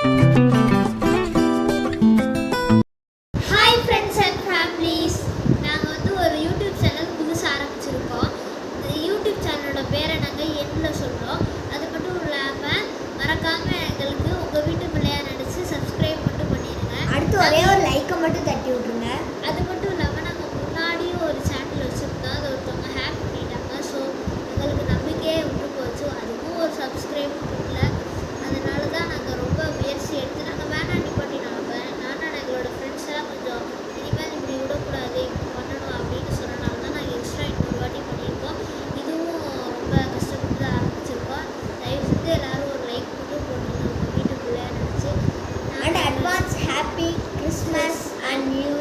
Hi friends and families, நாங்கள் வந்து ஒரு யூடியூப் சேனல் புதுசாக ஆரம்பிச்சிருக்கோம். இந்த யூடியூப் சேனலோட பேரை நாங்கள் எண்ணில் சொல்கிறோம். அது மட்டும் இல்லாமல் மறக்காமல் எங்களுக்கு உங்கள் வீட்டு பிள்ளையாக நடித்து சப்ஸ்கிரைப் மட்டும் பண்ணிடுங்க. அடுத்து ஒரே ஒரு லைக்கை மட்டும் தட்டி விட்ருங்க. அது மட்டும் இல்லாமல் நாங்கள் முன்னாடியும் ஒரு சேனல் வச்சுருந்தோம், அதை ஒருத்தவங்க ஹேக் பண்ணிட்டாங்க. ஸோ எங்களுக்கு நம்பிக்கையே விட்டு போச்சு, அதுக்கும் ஒரு சப்ஸ்கிரைப் இல்லை. அதனால தான் நாங்கள் ரொம்ப முயற்சி எடுத்து நாங்கள் வேணாம் நிப்பாட்டினாங்க. நானும் எங்களோட ஃப்ரெண்ட்ஸ் எல்லாம் கொஞ்சம் இனிமேல் இப்படி விடக்கூடாது, இப்படி பண்ணணும் அப்படின்னு சொன்னனால தான் நாங்கள் எக்ஸ்ட்ரா இன்னொரு வாட்டி பண்ணியிருக்கோம். இதுவும் ரொம்ப கஷ்டப்பட்டு தான் ஆரம்பிச்சிருக்கோம். தயவு செஞ்சு எல்லோரும் ஒரு லைக் மட்டும் போட்டுருங்க உங்கள் வீட்டு பிள்ளையா நினச்சி. And advance happy Christmas and new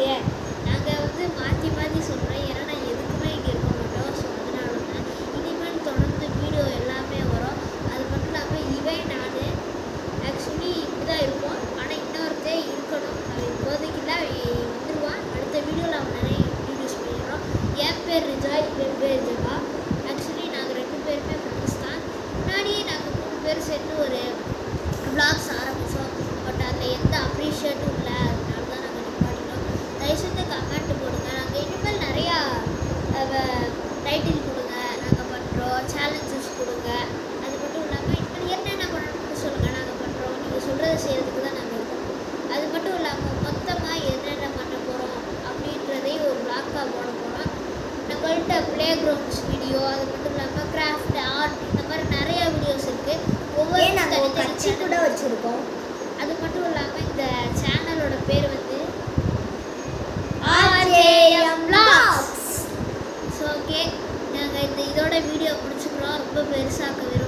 year. நாங்கள் வந்து மாற்றி மாற்றி சொல்கிறேன், ஏன்னா நான் எதுக்குமே இங்கே இருக்க மாட்டோம். ஸோ அதனால தான் இனிமேல் தொடர்ந்து வீடியோ எல்லாமே வரும். அது மட்டும் இல்லாமல் இவன் நான் ஆக்சுவலி இப்படி தான் இருப்போம், ஆனால் இன்னொருத்தே இருக்கணும். அவன் இப்போதைக்குலாம் வந்துடுவான். அடுத்த வீடியோவில் அவன் நிறைய இன்ட்ரடியூஸ் பண்ணிடுறோம். என் பேர் ரிஜாய், என் பேர் ஜெகா. ஆக்சுவலி நாங்கள் 2 பேருமே ஃப்ரெண்ட்ஸ் தான். முன்னாடியே நாங்கள் 3 பேர் சேர்ந்து ஒரு vlogs ஆரம்பித்தோம். பட் அதில் எந்த அப்ரிஷியேட்டும் இல்லை. அதனால தான் நாங்கள் நிப்பாட்டினோம். தயவுசெய்து கமெண்ட் போடுங்க. நாங்கள் இனிமேல் நிறையா டைட்டில் கொடுங்க, நாங்கள் பண்ணுறோம். சேலஞ்சஸ் கொடுங்க. அது மட்டும் இல்லாமல் இனிமேல் என்னென்ன பண்ணணும்னு சொல்லுங்கள், நாங்கள் பண்ணுறோம். நீங்கள் சொல்கிறத செய்கிறதுக்கு தான் நாங்கள் இருக்கோம். அது மட்டும் இல்லாமல் மொத்தமாக என்னென்ன பண்ண போகிறோம் அப்படின்றதையும் ஒரு vlog-ஆ போட போகிறோம். நம்மள்கிட்ட ப்ளே கிரவுண்ட்ஸ் வீடியோ, அது மட்டும் இல்லாமல் கிராஃப்ட், ஆர்ட், இந்த மாதிரி நிறையா வீடியோஸ் இருக்குது. ஒவ்வொரு நாங்கள் கட்சி கூட வச்சுருக்கோம். அது மட்டும் இல்லாமல் இந்த சேனலோட பேர் வந்து RJM Vlogs. ஸோ ஓகே, நாங்கள் இதோட வீடியோ முடிச்சுக்கிறோம். ரொம்ப பெருசாக்க விரும்புகிறோம்.